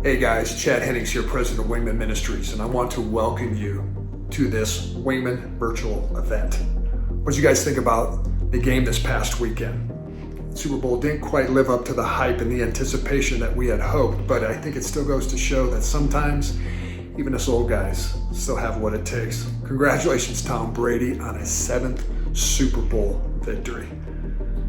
Hey guys, Chad Hennings here, President of Wingmen Ministries, and I want to welcome you to this Wingmen virtual event. What did you guys think about the game this past weekend? Super Bowl didn't quite live up to the hype and the anticipation that we had hoped, but I think it still goes to show that sometimes even us old guys still have what it takes. Congratulations, Tom Brady, on his 7th Super Bowl victory.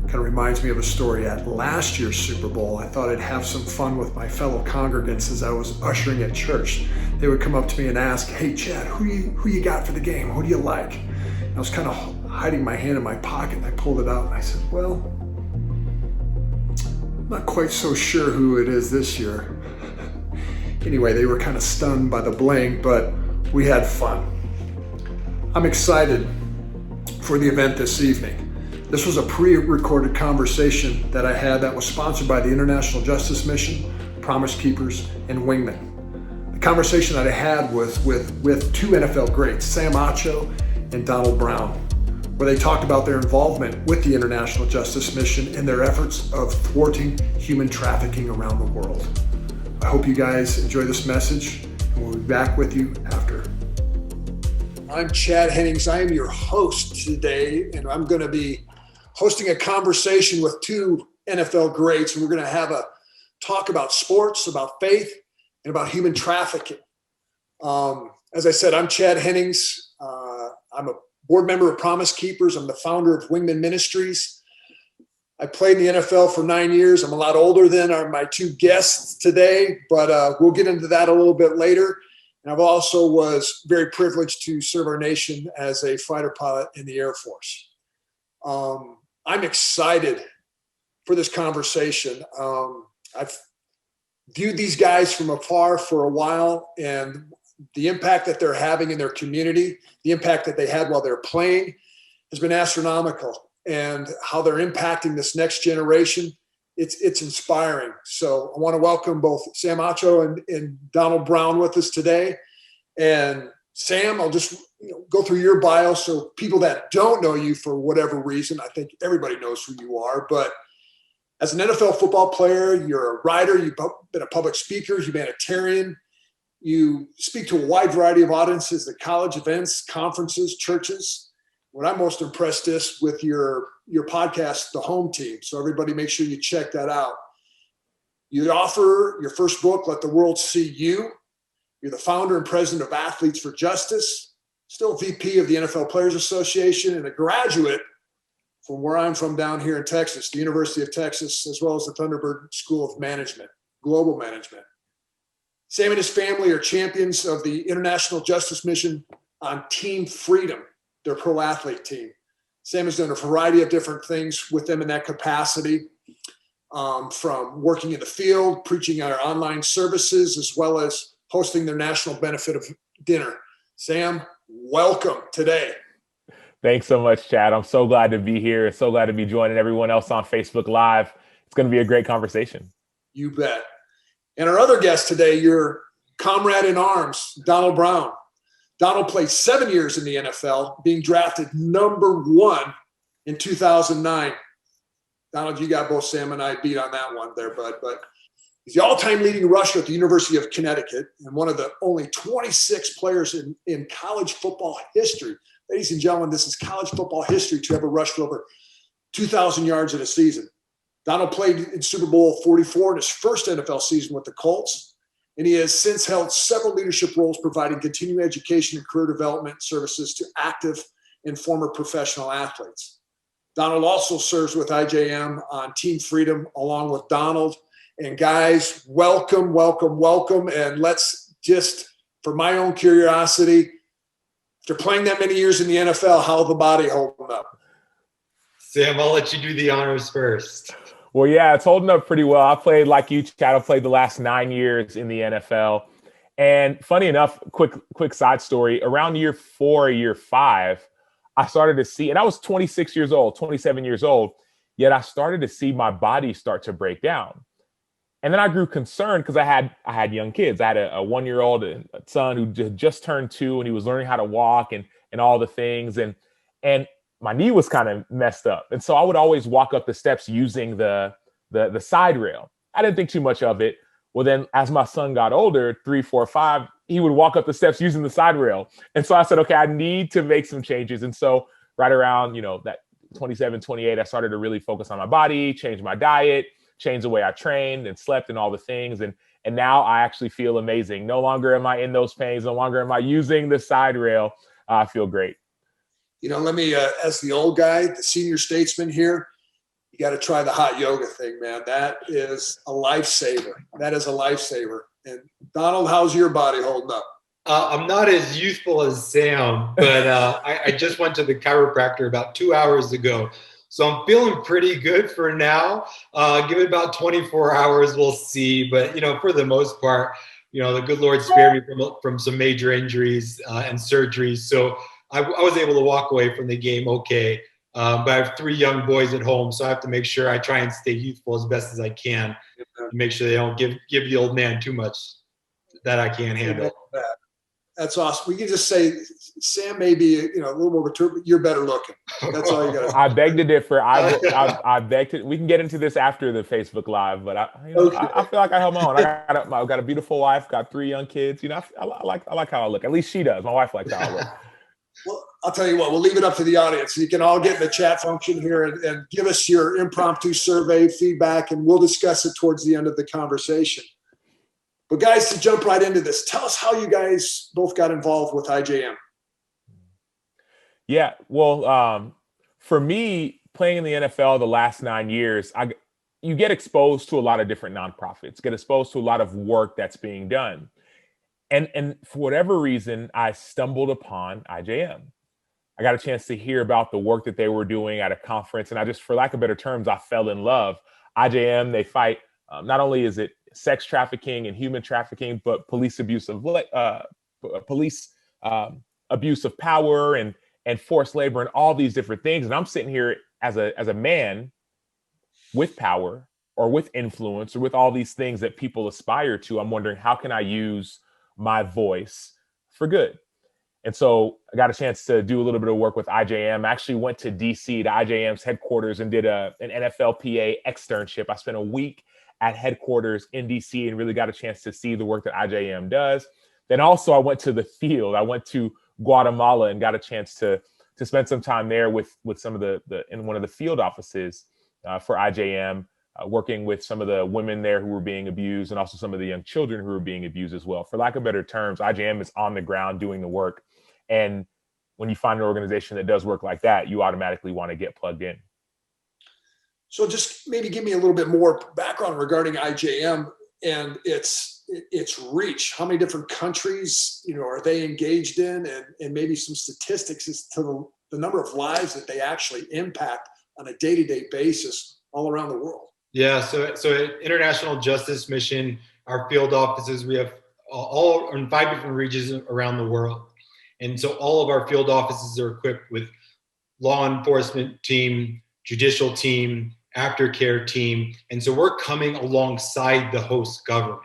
Kind of reminds me of a story at last year's Super Bowl. I thought I'd have some fun with my fellow congregants as I was ushering at church. They would come up to me and ask, "Hey Chad, who you got for the game? Who do you like?" And I was kind of hiding my hand in my pocket, and I pulled it out and I said, "Well, I'm not quite so sure who it is this year." Anyway, they were kind of stunned by the bling, but we had fun. I'm excited for the event this evening. This was a pre-recorded conversation that I had that was sponsored by the International Justice Mission, Promise Keepers, and Wingmen. The conversation that I had was with two NFL greats, Sam Acho and Donald Brown, where they talked about their involvement with the International Justice Mission and their efforts of thwarting human trafficking around the world. I hope you guys enjoy this message, and we'll be back with you after. I'm Chad Hennings. I am your host today, and I'm going to be hosting a conversation with two NFL greats, and we're going to have a talk about sports, about faith, and about human trafficking. As I said, I'm Chad Hennings. I'm a board member of Promise Keepers. I'm the founder of Wingmen Ministries. I played in the NFL for 9 years. I'm a lot older than are my two guests today, but we'll get into that a little bit later. And I've also was very privileged to serve our nation as a fighter pilot in the Air Force. I'm excited for this conversation. I've viewed these guys from afar for a while, and the impact that they're having in their community, the impact that they had while they're playing has been astronomical, and how they're impacting this next generation, it's inspiring. So I want to welcome both Sam Acho and Donald Brown with us today. And Sam, I'll just go through your bio so people that don't know you for whatever reason, I think everybody knows who you are, but as an NFL football player, you're a writer, you've been a public speaker, humanitarian, you speak to a wide variety of audiences at college events, conferences, churches. What I'm most impressed is with your podcast, The Home Team. So everybody make sure you check that out. You author your first book, Let the World See You. You're the founder and president of Athletes for Justice, still VP of the NFL Players Association, and a graduate from where I'm from down here in Texas, the University of Texas, as well as the Thunderbird School of Management, Global Management. Sam and his family are champions of the International Justice Mission on Team Freedom, their pro athlete team. Sam has done a variety of different things with them in that capacity, from working in the field, preaching on our online services, as well as hosting their national benefit of dinner. Sam, welcome today. Thanks so much, Chad. I'm so glad to be here. So glad to be joining everyone else on Facebook Live. It's going to be a great conversation. You bet. And our other guest today, your comrade in arms, Donald Brown. Donald played 7 years in the NFL, being drafted number 1 in 2009. Donald, you got both Sam and I beat on that one there, bud. But he's the all-time leading rusher at the University of Connecticut and one of the only 26 players in college football history. Ladies and gentlemen, this is college football history to ever rush for over 2,000 yards in a season. Donald played in Super Bowl 44 in his first NFL season with the Colts, and he has since held several leadership roles providing continuing education and career development services to active and former professional athletes. Donald also serves with IJM on Team Freedom along with Donald. And guys, welcome. And let's just, for my own curiosity, after playing that many years in the NFL, how's the body holding up? Sam, I'll let you do the honors first. Well, yeah, it's holding up pretty well. I played like you, Chad. I played the last 9 years in the NFL. And funny enough, quick side story, around year 4, year 5, I started to see, and I was 26 years old, 27 years old, yet I started to see my body start to break down. And then I grew concerned because I had young kids. I had a 1-year-old son who just turned 2, and he was learning how to walk and all the things. And my knee was kind of messed up. And so I would always walk up the steps using the side rail. I didn't think too much of it. Well, then as my son got older, 3, 4, 5, he would walk up the steps using the side rail. And so I said, okay, I need to make some changes. And so right around, that 27, 28, I started to really focus on my body, change my diet, change the way I trained and slept and all the things. And now I actually feel amazing. No longer am I in those pains. No longer am I using the side rail. I feel great. Let me, as the old guy, the senior statesman here, you got to try the hot yoga thing, man. That is a lifesaver. That is a lifesaver. And Donald, how's your body holding up? I'm not as youthful as Sam, but I just went to the chiropractor about 2 hours ago. So I'm feeling pretty good for now. Give it about 24 hours, we'll see. But, for the most part, the good Lord spared me from some major injuries and surgeries. So I was able to walk away from the game okay. But I have 3 young boys at home, so I have to make sure I try and stay youthful as best as I can to make sure they don't give the old man too much that I can't handle. That's awesome. We can just say Sam may be, a little more mature, but you're better looking. That's all you got to say. I beg to differ. I beg to. We can get into this after the Facebook Live, but I feel like I held my own. I've got a beautiful wife, got 3 young kids. I like how I look. At least she does. My wife likes how I look. Well, I'll tell you what, we'll leave it up to the audience. You can all get in the chat function here and give us your impromptu survey feedback, and we'll discuss it towards the end of the conversation. But guys, to jump right into this, tell us how you guys both got involved with IJM. Yeah, well, for me, playing in the NFL the last 9 years, you get exposed to a lot of different nonprofits, get exposed to a lot of work that's being done. And for whatever reason, I stumbled upon IJM. I got a chance to hear about the work that they were doing at a conference. And I just, for lack of better terms, I fell in love. IJM, they fight, not only is it sex trafficking and human trafficking, but police abuse of power and forced labor and all these different things. And I'm sitting here as a man with power or with influence or with all these things that people aspire to. I'm wondering, how can I use my voice for good? And so I got a chance to do a little bit of work with IJM. I actually went to DC to IJM's headquarters and did an NFLPA externship. I spent a week at headquarters in DC and really got a chance to see the work that IJM does. Then also I went to the field. I went to Guatemala and got a chance to spend some time there with some of the in one of the field offices for IJM, working with some of the women there who were being abused and also some of the young children who were being abused as well. For lack of better terms, IJM is on the ground doing the work. And when you find an organization that does work like that, you automatically want to get plugged in. So just maybe give me a little bit more background regarding IJM and its reach. How many different countries, are they engaged in, and maybe some statistics as to the number of lives that they actually impact on a day-to-day basis all around the world? Yeah, so International Justice Mission, our field offices, we have all in 5 different regions around the world. And so all of our field offices are equipped with law enforcement team, judicial team, aftercare team. And so we're coming alongside the host government.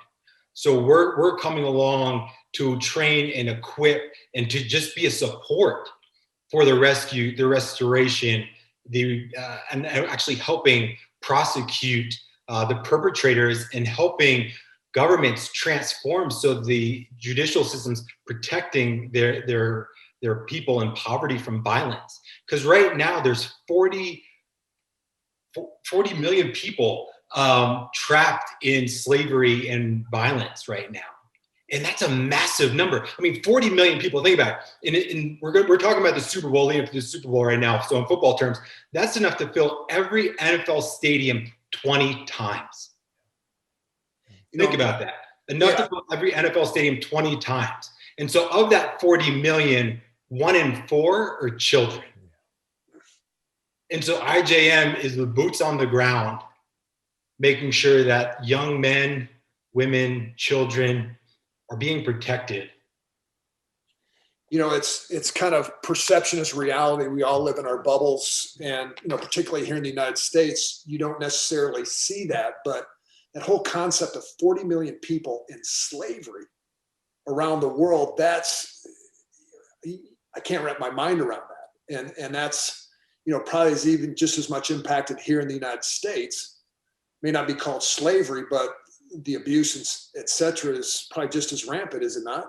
So we're coming along to train and equip and to just be a support for the rescue, the restoration, and actually helping prosecute the perpetrators and helping governments transform so the judicial system's protecting their people in poverty from violence. Because right now there's 40 million people trapped in slavery and violence right now. And that's a massive number. 40 million people, think about it. And we're talking about the Super Bowl, leading up to the Super Bowl right now. So in football terms, that's enough to fill every NFL stadium 20 times. Think about that. Enough to fill every NFL stadium 20 times. And so of that 40 million, 1 in 4 are children. And so IJM is the boots on the ground, making sure that young men, women, children are being protected. It's kind of perception is reality. We all live in our bubbles. And, particularly here in the United States, you don't necessarily see that. But that whole concept of 40 million people in slavery around the world, I can't wrap my mind around that. And that's, probably is even just as much impacted here in the United States. May not be called slavery, but the abuse and et cetera is probably just as rampant, is it not?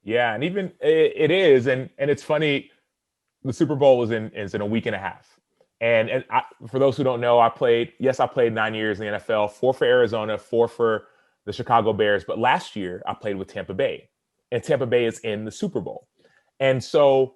Yeah, and even it is, and it's funny. The Super Bowl is in a week and a half, and for those who don't know, I played 9 years in the NFL, 4 for Arizona, 4 for the Chicago Bears, but last year I played with Tampa Bay, and Tampa Bay is in the Super Bowl, and so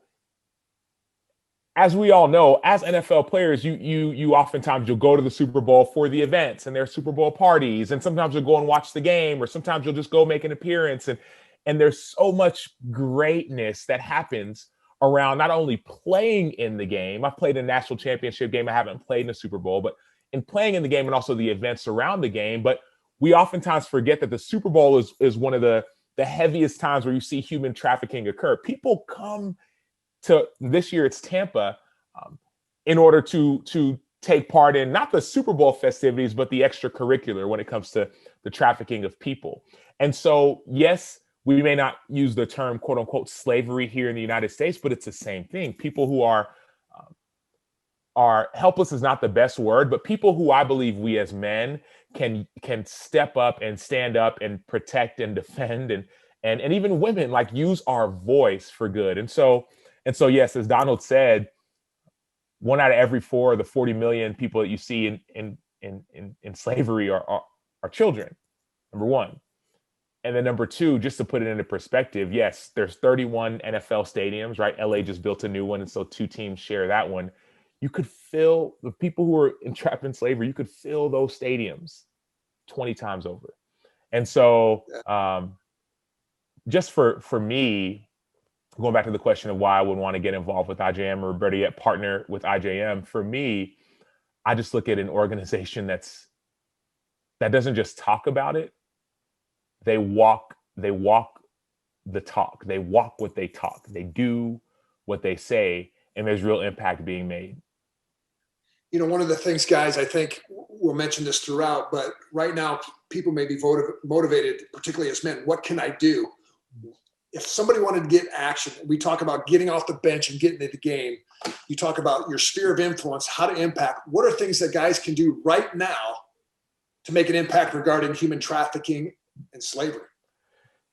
as we all know, as NFL players, you oftentimes you'll go to the Super Bowl for the events and their Super Bowl parties, and sometimes you'll go and watch the game, or sometimes you'll just go make an appearance, and there's so much greatness that happens around not only playing in the game. I've played in a national championship game. I haven't played in a Super Bowl, but in playing in the game and also the events around the game. But we oftentimes forget that the Super Bowl is one of the heaviest times where you see human trafficking occur. People come to, this year it's Tampa, in order to take part in not the Super Bowl festivities, but the extracurricular when it comes to the trafficking of people. And so, yes, we may not use the term quote unquote slavery here in the United States, but it's the same thing. People who are helpless is not the best word, but people who I believe we as men can step up and stand up and protect and defend, and even women, like, use our voice for good. And so yes, as Donald said, 1 out of every 4 of the 40 million people that you see in slavery are children, number one. And then number 2, just to put it into perspective, yes, there's 31 NFL stadiums, right? LA just built a new one, and so 2 teams share that one. You could fill the people who are entrapped in slavery, you could fill those stadiums 20 times over. And so just for me, going back to the question of why I would want to get involved with IJM, or better yet, partner with IJM, for me, I just look at an organization that doesn't just talk about it. They walk the talk. They walk what they talk. They do what they say, and there's real impact being made. You know, one of the things, guys, I think we'll mention this throughout, but right now people may be motivated, particularly as men. What can I do? If somebody wanted to get action, we talk about getting off the bench and getting into the game. You talk about your sphere of influence, how to impact. What are things that guys can do right now to make an impact regarding human trafficking and slavery?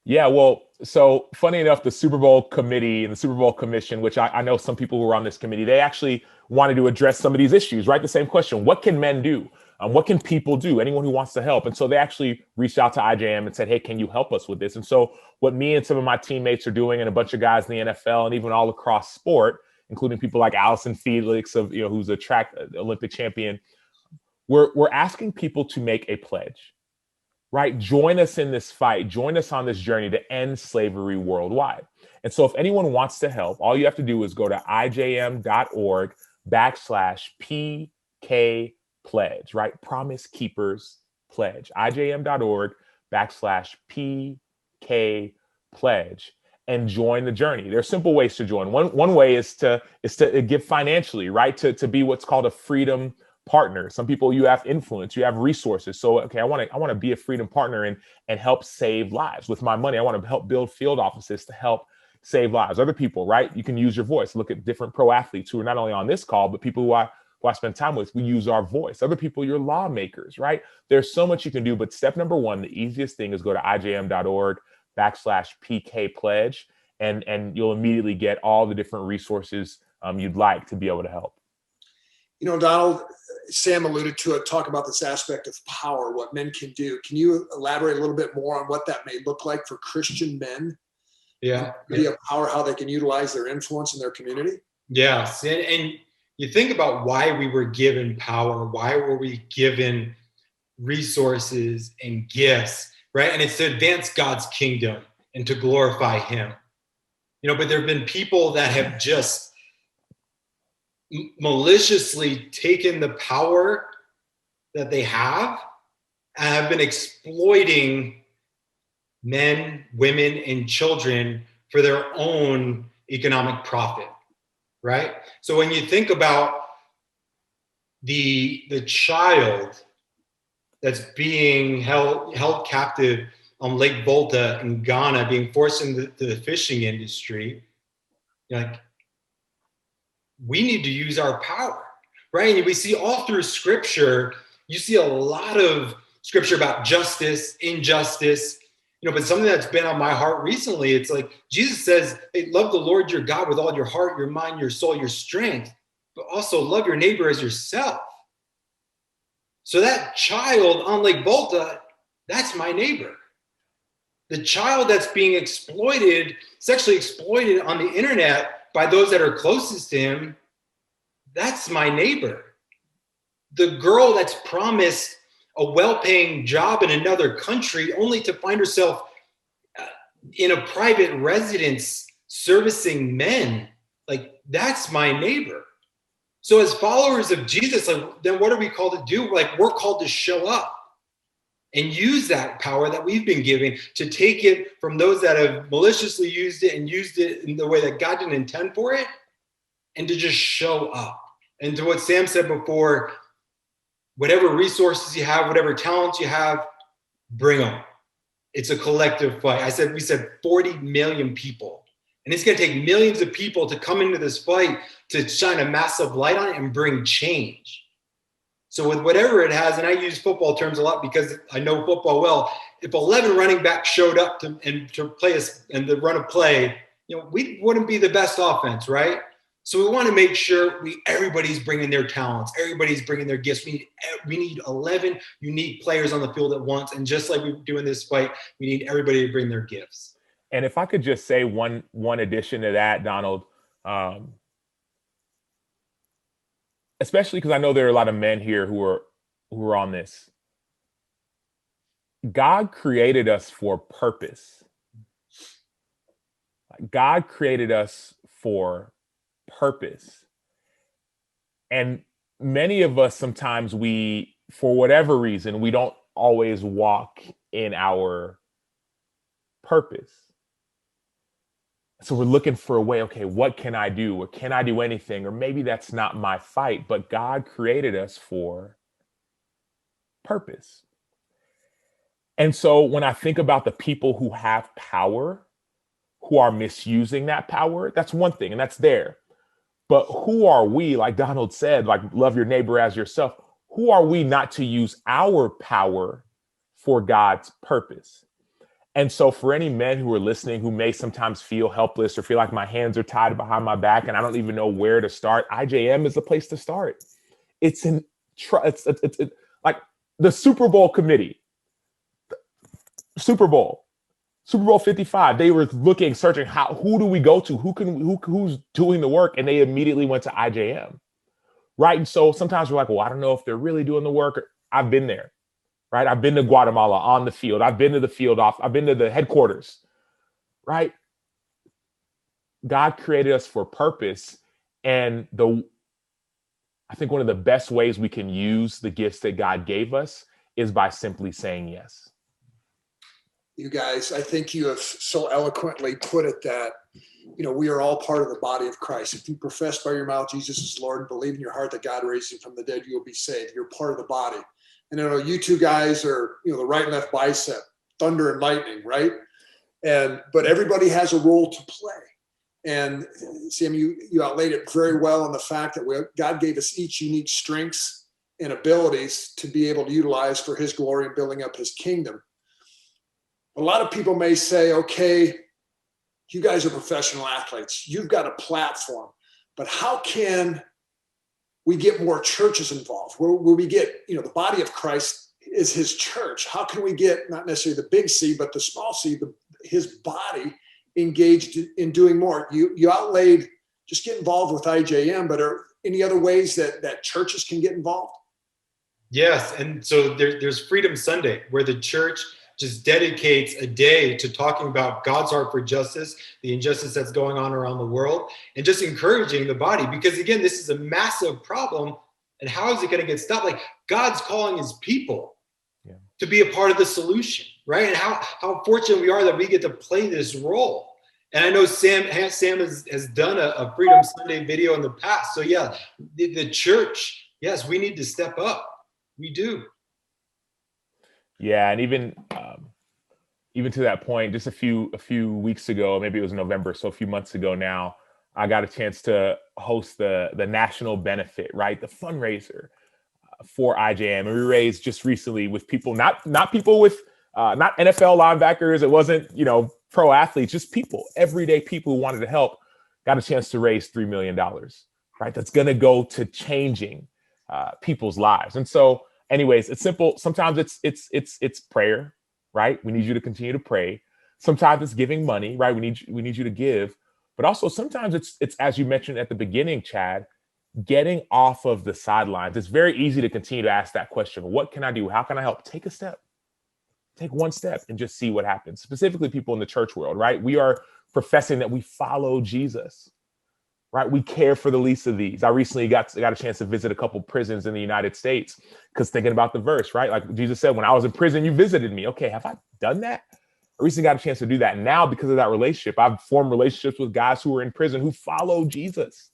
Yeah, well, so funny enough, the Super Bowl committee and the Super Bowl commission, which I know some people who were on this committee, they actually wanted to address some of these issues, right? The same question: what can men do? What can people do? Anyone who wants to help. And so they actually reached out to IJM and said, hey, can you help us with this? And so what me and some of my teammates are doing, and a bunch of guys in the NFL and even all across sport, including people like Allison Felix, who's a track Olympic champion, we're asking people to make a pledge. Right? Join us in this fight. Join us on this journey to end slavery worldwide. And so if anyone wants to help, all you have to do is go to ijm.org/PK pledge, right? Promise Keepers Pledge. ijm.org/PK pledge, and join the journey. There are simple ways to join. One way is to give financially, right? To be what's called a freedom partner. Some people, you have influence, you have resources. So, okay, I want to be a freedom partner and help save lives with my money. I want to help build field offices to help save lives. Other people, right? You can use your voice. Look at different pro athletes who are not only on this call, but people who I spend time with. We use our voice. Other people, you're lawmakers, right? There's so much you can do. But step number 1, the easiest thing is go to ijm.org/PK pledge, and you'll immediately get all the different resources you'd like to be able to help. You know, Donald, Sam alluded to it, talk about this aspect of power, what men can do. Can you elaborate a little bit more on what that may look like for Christian men? Yeah. Idea of power, how they can utilize their influence in their community? Yes. And you think about why we were given power, why were we given resources and gifts, right? And it's to advance God's kingdom and to glorify him. But there have been people that have just maliciously taken the power that they have and have been exploiting men, women, and children for their own economic profit, right? So when you think about the child that's being held captive on Lake Volta in Ghana, being forced into the fishing industry, we need to use our power, right? And we see all through scripture, you see a lot of scripture about justice, injustice, but something that's been on my heart recently, it's like Jesus says, hey, love the Lord your God with all your heart, your mind, your soul, your strength, but also love your neighbor as yourself. So that child on Lake Volta, that's my neighbor. The child that's being exploited, sexually exploited on the internet by those that are closest to him, that's my neighbor. The girl that's promised a well-paying job in another country only to find herself in a private residence servicing men, like that's my neighbor. So as followers of Jesus, like, then what are we called to do? Like, we're called to show up and use that power that we've been given to take it from those that have maliciously used it and used it in the way that God didn't intend for it, and to just show up. And to what Sam said before, whatever resources you have, whatever talents you have, bring them. It's a collective fight. We said 40 million people. And it's going to take millions of people to come into this fight to shine a massive light on it and bring change. So with whatever it has, and I use football terms a lot because I know football well, if 11 running backs showed up to play us and the run of play, we wouldn't be the best offense, right? So we want to make sure everybody's bringing their talents, everybody's bringing their gifts. We need 11 unique players on the field at once. And just like we do in this fight, we need everybody to bring their gifts. And if I could just say one addition to that, Donald, especially because I know there are a lot of men here who are on this. God created us for purpose. God created us for purpose. And many of us, sometimes for whatever reason, we don't always walk in our purpose. So we're looking for a way, okay, what can I do? Or can I do anything? Or maybe that's not my fight, but God created us for purpose. And so when I think about the people who have power, who are misusing that power, that's one thing, and that's there. But who are we, like Donald said, like love your neighbor as yourself? Who are we not to use our power for God's purpose? And so for any men who are listening, who may sometimes feel helpless or feel like my hands are tied behind my back and I don't even know where to start, IJM is the place to start. It's like the Super Bowl committee, Super Bowl 55. They were searching who do we go to? Who's doing the work? And they immediately went to IJM. Right. And so sometimes we're like, well, I don't know if they're really doing the work. I've been there. Right. I've been to Guatemala on the field. I've been to the field off. I've been to the headquarters. Right. God created us for purpose. And I think one of the best ways we can use the gifts that God gave us is by simply saying yes. You guys, I think you have so eloquently put it that, we are all part of the body of Christ. If you profess by your mouth Jesus is Lord and believe in your heart that God raised him from the dead, you will be saved. You're part of the body. And you two guys are, the right and left bicep, thunder and lightning, right? But everybody has a role to play. And Sam, you outlaid it very well on the fact that God gave us each unique strengths and abilities to be able to utilize for his glory and building up his kingdom. A lot of people may say, okay, you guys are professional athletes. You've got a platform, but how can we get more churches involved? Where we get, the body of Christ is his church. How can we get not necessarily the big C, but the small c, his body engaged in doing more? You outlaid just get involved with IJM, but are any other ways that churches can get involved? Yes, and so there's Freedom Sunday, where the church just dedicates a day to talking about God's heart for justice, the injustice that's going on around the world, and just encouraging the body. Because again, this is a massive problem. And how is it going to get stopped? Like, God's calling his people to be a part of the solution, right? And how fortunate we are that we get to play this role. And I know Sam has done a Freedom Sunday video in the past. So yeah, the church, yes, we need to step up. We do. Yeah, and even to that point, just a few weeks ago, maybe it was November, so a few months ago now, I got a chance to host the national benefit, right? The fundraiser for IJM, and we raised just recently with people, not people with not NFL linebackers. It wasn't, pro athletes, just people, everyday people who wanted to help, got a chance to raise $3 million, right? That's going to go to changing people's lives. And so anyways, it's simple. Sometimes it's prayer, right? We need you to continue to pray. Sometimes it's giving money, right? We need you to give, but also sometimes it's as you mentioned at the beginning, Chad, getting off of the sidelines. It's very easy to continue to ask that question. What can I do? How can I help? Take a step. Take one step and just see what happens. Specifically, people in the church world, right? We are professing that we follow Jesus, right? We care for the least of these. I recently got a chance to visit a couple prisons in the United States because thinking about the verse, right? Like Jesus said, when I was in prison, you visited me. Okay, have I done that? I recently got a chance to do that. And now, because of that relationship, I've formed relationships with guys who are in prison who follow Jesus,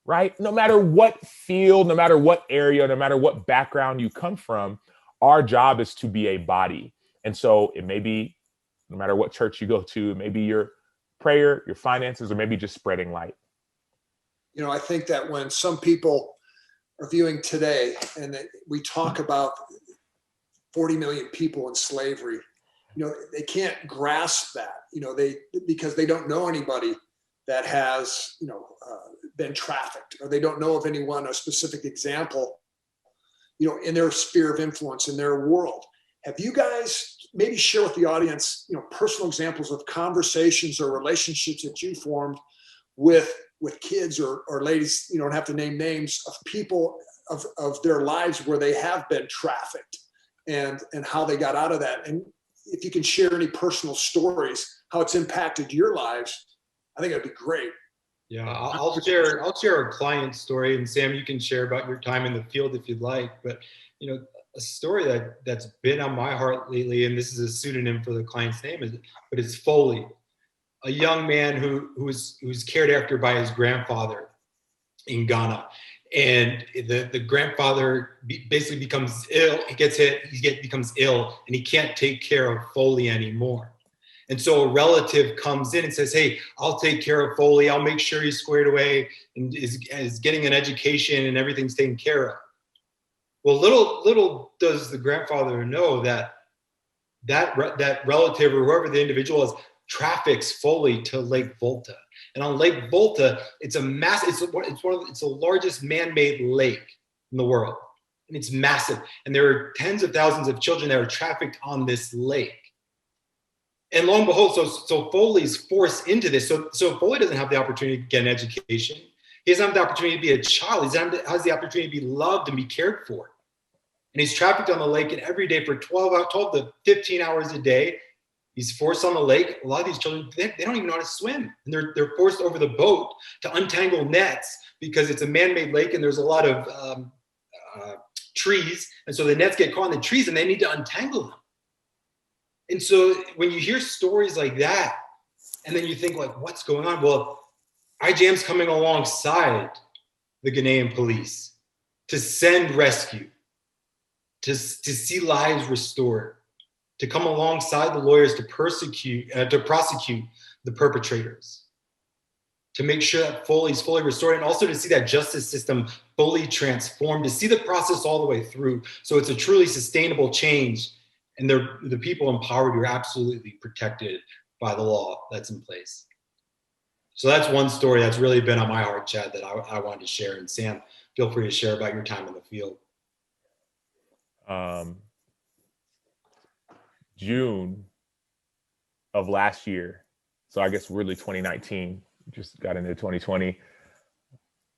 right? No matter what field, no matter what area, no matter what background you come from, our job is to be a body. And so it may be, no matter what church you go to, it may be your prayer, your finances, or maybe just spreading light. I think that when some people are viewing today and we talk about 40 million people in slavery, they can't grasp that, because they don't know anybody that has, been trafficked, or they don't know of anyone, a specific example, in their sphere of influence, in their world. Have you guys maybe share with the audience, personal examples of conversations or relationships that you formed with kids or ladies, you don't have to name names, of people of their lives where they have been trafficked and how they got out of that. And if you can share any personal stories, how it's impacted your lives, I think that'd be great. Yeah, I'll share a client story, and Sam, you can share about your time in the field if you'd like. But a story that's been on my heart lately, and this is a pseudonym for the client's name, but it's Foley, a young man who was cared after by his grandfather in Ghana, and the grandfather basically becomes ill. Becomes ill, and he can't take care of Foley anymore. And so a relative comes in and says, "Hey, I'll take care of Foley. I'll make sure he's squared away and is getting an education and everything's taken care of." Well, little does the grandfather know that relative or whoever the individual is traffics Foley to Lake Volta. And on Lake Volta, it's the largest man-made lake in the world, and it's massive. And there are tens of thousands of children that are trafficked on this lake. And lo and behold, so Foley's forced into this. So Foley doesn't have the opportunity to get an education. He doesn't have the opportunity to be a child. He has the opportunity to be loved and be cared for. And he's trafficked on the lake, and every day for 12 to 15 hours a day, he's forced on the lake. A lot of these children, they don't even know how to swim. And they're forced over the boat to untangle nets because it's a man-made lake and there's a lot of trees. And so the nets get caught in the trees and they need to untangle them. And so when you hear stories like that, and then you think like, what's going on? Well, IJM's coming alongside the Ghanaian police to send rescue, to see lives restored, to come alongside the lawyers to prosecute the perpetrators, to make sure that Foley's fully restored, and also to see that justice system fully transformed, to see the process all the way through. So it's a truly sustainable change, and the people in poverty are absolutely protected by the law that's in place. So that's one story that's really been on my heart, Chad, that I wanted to share. And Sam, feel free to share about your time in the field. June of last year, so I guess really 2019, just got into 2020,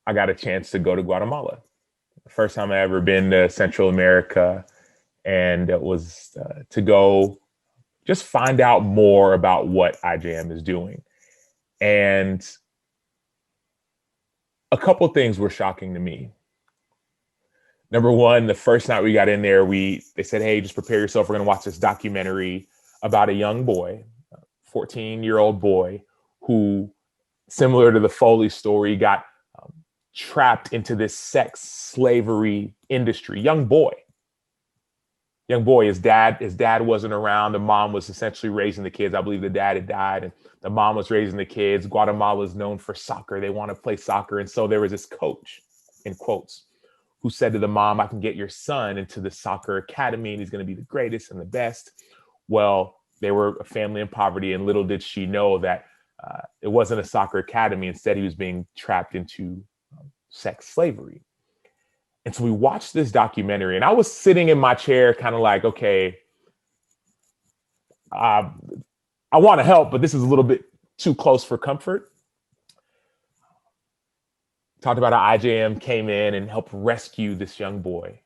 I got a chance to go to Guatemala. The first time I ever been to Central America, and it was to go just find out more about what IJM is doing. And a couple things were shocking to me. Number one, the first night we got in there, they said, "Hey, just prepare yourself. We're going to watch this documentary about a young boy, a 14-year-old boy, who, similar to the Foley story, got trapped into this sex slavery industry." Young boy. His dad wasn't around. The mom was essentially raising the kids. I believe the dad had died and the mom was raising the kids. Guatemala is known for soccer. They want to play soccer. And so there was this coach, in quotes, who said to the mom, I can get your son into the soccer academy and he's going to be the greatest and the best. Well, they were a family in poverty, and little did she know that it wasn't a soccer academy. Instead, he was being trapped into sex slavery. And so we watched this documentary, and I was sitting in my chair kind of like, okay, I want to help, but this is a little bit too close for comfort. Talked about how IJM came in and helped rescue this young boy.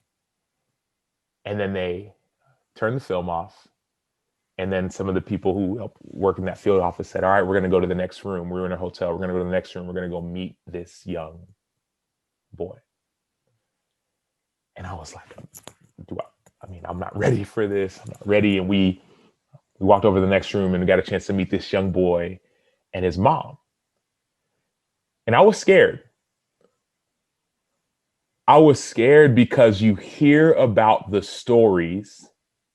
And then they turned the film off. And then some of the people who helped work in that field office said, all right, we're going to go to the next room. We were in a hotel. We're going to go to the next room. We're going to go meet this young boy. And I was like, I'm not ready for this. I'm not ready. And we walked over to the next room and got a chance to meet this young boy and his mom. And I was scared. I was scared because you hear about the stories,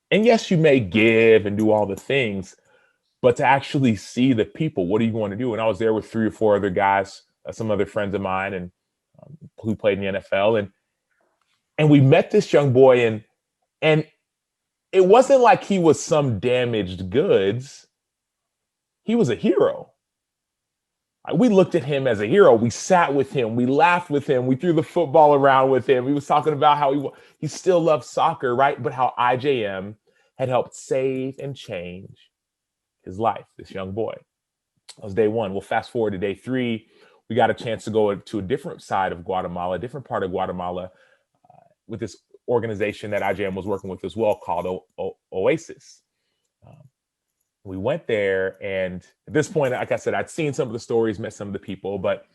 and yes, you may give and do all the things, but to actually see the people, what are you going to do? And I was there with 3 or 4 other guys, some other friends of mine, and who played in the NFL, and we met this young boy, and it wasn't like he was some damaged goods. He was a hero. We looked at him as a hero. We sat with him. We laughed with him. We threw the football around with him. He was talking about how he still loved soccer, right? But how IJM had helped save and change his life, this young boy. That was day 1. We'll fast forward to day 3. We got a chance to go to a different side of Guatemala, a different part of Guatemala, with this organization that IJM was working with as well called Oasis. We went there, and at this point, like I said, I'd seen some of the stories, met some of the people, but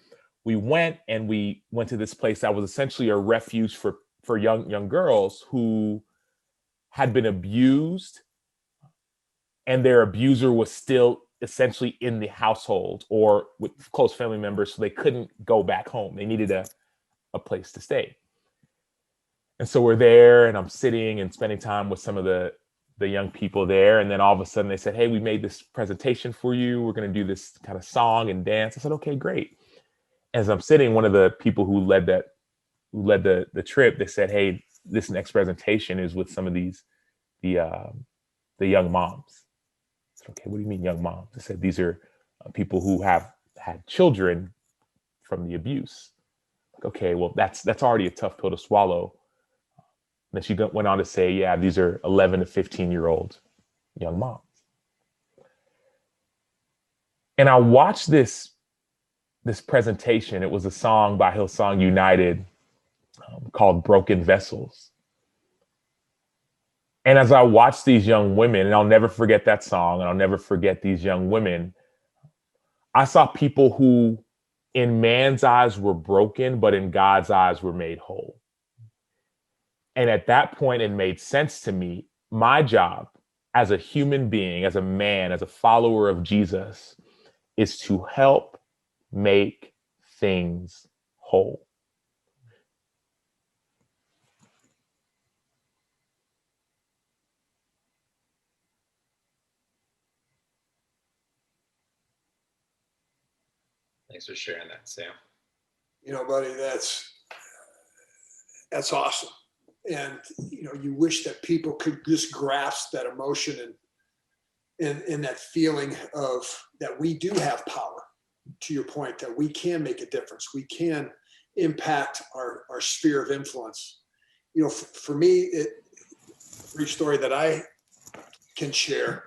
we went to this place that was essentially a refuge for young girls who had been abused, and their abuser was still essentially in the household or with close family members, so they couldn't go back home. They needed a place to stay. And so we're there, and I'm sitting and spending time with some of the young people there. And then all of a sudden they said, hey, we made this presentation for you. We're going to do this kind of song and dance. I said, okay, great. As I'm sitting, one of the people who led the trip, they said, hey, this next presentation is with some of the young moms. I said, okay, what do you mean young moms? They said, these are people who have had children from the abuse. Like, okay, well, that's already a tough pill to swallow. And then she went on to say, yeah, these are 11 to 15-year-old young moms. And I watched this presentation. It was a song by Hillsong United called Broken Vessels. And as I watched these young women, and I'll never forget that song, and I'll never forget these young women, I saw people who in man's eyes were broken, but in God's eyes were made whole. And at that point, it made sense to me. My job as a human being, as a man, as a follower of Jesus, is to help make things whole. Thanks for sharing that, Sam. You know, buddy, that's awesome. And, you know, you wish that people could just grasp that emotion and that feeling of that we do have power, to your point, that we can make a difference. We can impact our sphere of influence. You know, for me, brief story that I can share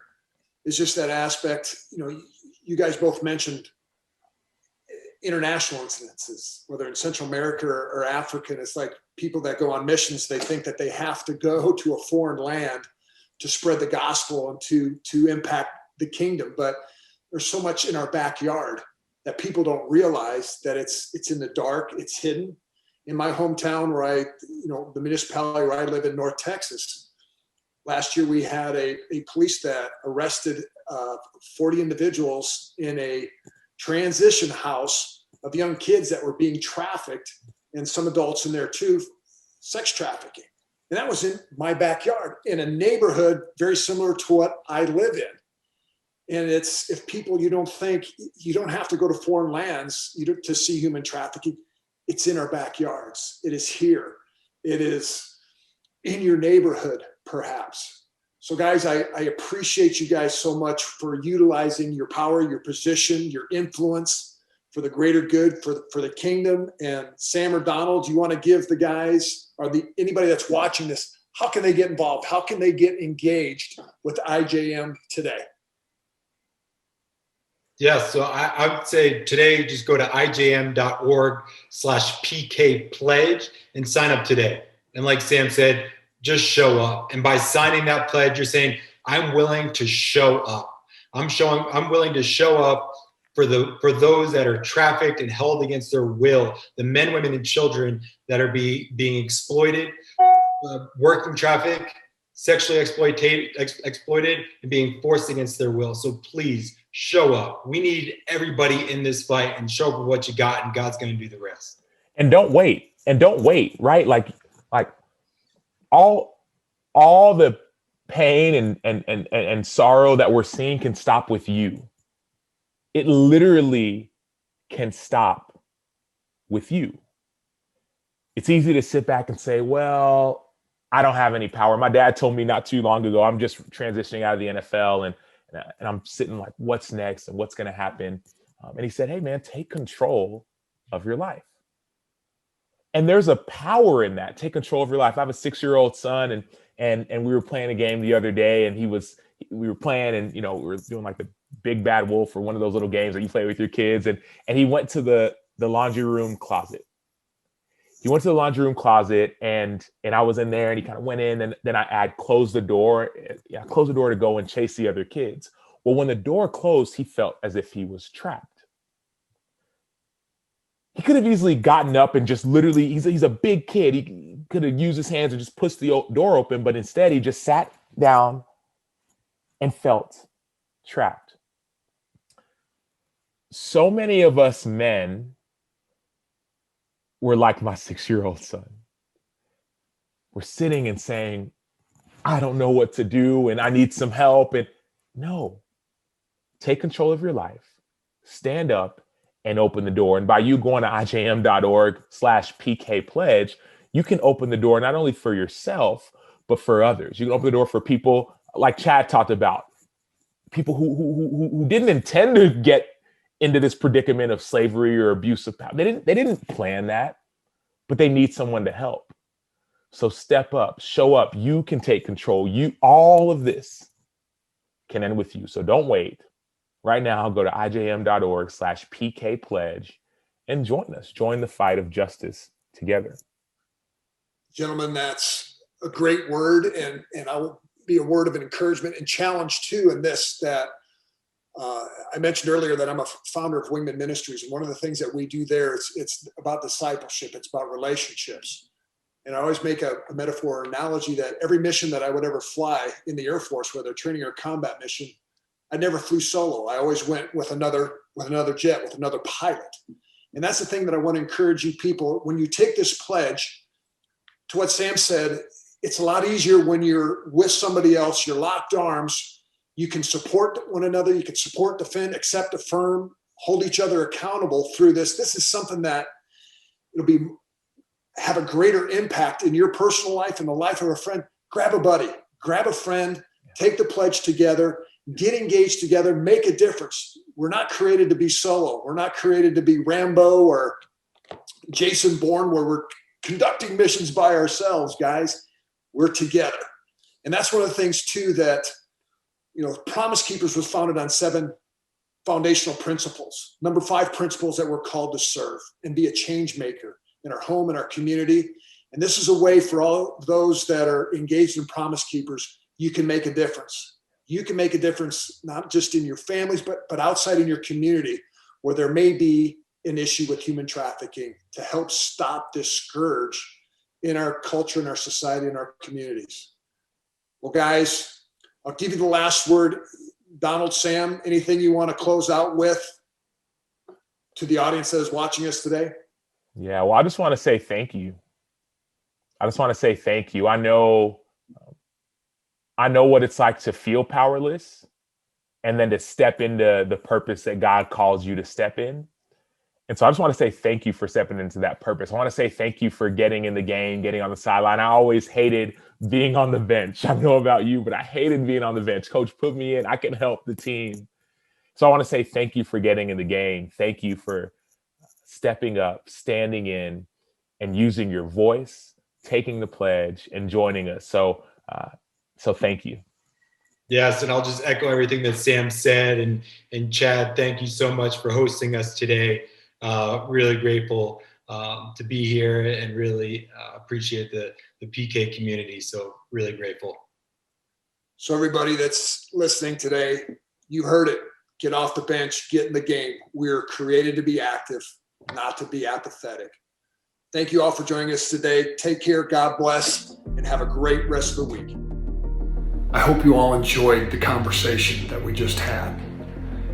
is just that aspect. You know, you guys both mentioned international incidences, whether in Central America or Africa. It's like people that go on missions, they think that they have to go to a foreign land to spread the gospel and to impact the kingdom. But there's so much in our backyard that people don't realize that it's in the dark, it's hidden. In my hometown where the municipality where I live in North Texas, last year we had a police that arrested 40 individuals in a transition house of young kids that were being trafficked, and some adults in there too, sex trafficking. And that was in my backyard, in a neighborhood very similar to what I live in. And it's, if people, you don't have to go to foreign lands to see human trafficking. It's in our backyards. It is here. It is in your neighborhood, perhaps. So guys, I appreciate you guys so much for utilizing your power, your position, your influence for the greater good, for the kingdom. And Sam or Donald, do you want to give the guys, or anybody that's watching this, how can they get involved? How can they get engaged with IJM today? Yeah, so I would say today, just go to ijm.org/PK pledge and sign up today. And like Sam said, just show up. And by signing that pledge, you're saying, I'm willing to show up. I'm willing to show up for those that are trafficked and held against their will, the men, women, and children that are being exploited, working traffic, sexually exploited, and being forced against their will. So please show up. We need everybody in this fight, and show up with what you got, and God's going to do the rest. And don't wait. Right? Like all the pain and sorrow that we're seeing can stop with you. It literally can stop with you. It's easy to sit back and say, well, I don't have any power. My dad told me not too long ago, I'm just transitioning out of the NFL, and I'm sitting like, what's next and what's going to happen? And he said, hey man, take control of your life. And there's a power in that. Take control of your life. I have a 6-year-old son, and we were playing a game the other day, and we were playing, and we were doing like the Big Bad Wolf, or one of those little games that you play with your kids, and he went to the laundry room closet. He went to the laundry room closet, and I was in there, and he kind of went in, and then I closed the door. I closed the door to go and chase the other kids. Well, when the door closed, he felt as if he was trapped. He could have easily gotten up and just literally, he's a big kid. He could have used his hands and just pushed the door open, but instead he just sat down and felt trapped. So many of us men were like my 6-year-old son. We're sitting and saying, I don't know what to do, and I need some help. And no, take control of your life, stand up, and open the door. And by you going to ijm.org/PK pledge, you can open the door not only for yourself, but for others. You can open the door for people like Chad talked about, people who didn't intend to get into this predicament of slavery or abuse of power. They didn't plan that, but they need someone to help. So step up, show up. You can take control. All of this can end with you. So don't wait. Right now, go to ijm.org/PK pledge and join us. Join the fight of justice together. Gentlemen, that's a great word, and I will be a word of encouragement and challenge too in this, that I mentioned earlier that I'm a founder of Wingmen Ministries, and one of the things that we do there is it's about discipleship. It's about relationships. And I always make a metaphor or analogy that every mission that I would ever fly in the Air Force, whether training or combat mission, I never flew solo. I always went with another jet, with another pilot. And that's the thing that I want to encourage you people. When you take this pledge, to what Sam said, it's a lot easier when you're with somebody else, you're locked arms, you can support one another, you can support, defend, accept, affirm, hold each other accountable through this. This is something that have a greater impact in your personal life and the life of a friend. Grab a buddy, grab a friend, take the pledge together, get engaged together, make a difference. We're not created to be solo. We're not created to be Rambo or Jason Bourne, where we're conducting missions by ourselves, guys. We're together. And that's one of the things too that, Promise Keepers was founded on 7 foundational principles. Number 5 principles that we're called to serve and be a change maker in our home, in our community. And this is a way for all those that are engaged in Promise Keepers, you can make a difference. You can make a difference, not just in your families, but outside in your community where there may be an issue with human trafficking, to help stop this scourge in our culture, in our society, in our communities. Well, guys, I'll give you the last word. Donald, Sam, anything you want to close out with to the audience that is watching us today? Yeah, well, I just want to say thank you. I know what it's like to feel powerless and then to step into the purpose that God calls you to step in. And so I just want to say thank you for stepping into that purpose. I want to say thank you for getting in the game, getting on the sideline. I always hated being on the bench. I don't know about you, but I hated being on the bench. Coach put me in. I can help the team. So I want to say thank you for getting in the game. Thank you for stepping up, standing in, and using your voice, taking the pledge, and joining us. So thank you. Yes, and I'll just echo everything that Sam said. And Chad, thank you so much for hosting us today. Really grateful to be here and really appreciate the PK community. So really grateful. So everybody that's listening today, you heard it. Get off the bench, get in the game. We're created to be active, not to be apathetic. Thank you all for joining us today. Take care, God bless, and have a great rest of the week. I hope you all enjoyed the conversation that we just had.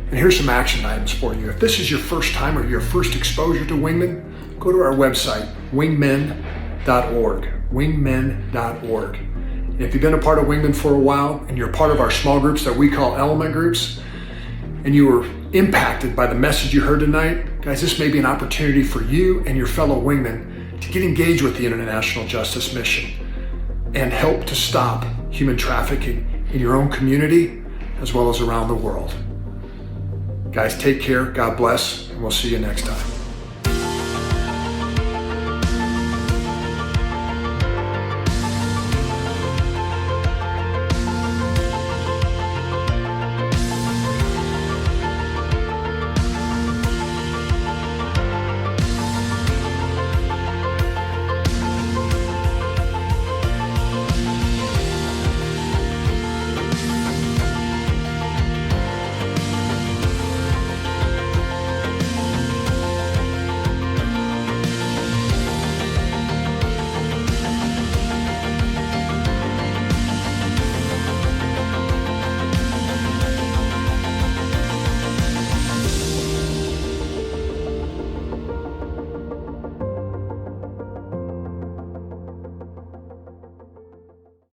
And here's some action items for you. If this is your first time or your first exposure to Wingmen, go to our website, wingmen.org, wingmen.org. And if you've been a part of Wingmen for a while and you're part of our small groups that we call element groups, and you were impacted by the message you heard tonight, guys, this may be an opportunity for you and your fellow Wingmen to get engaged with the International Justice Mission and help to stop human trafficking in your own community as well as around the world. Guys, take care, God bless, and we'll see you next time.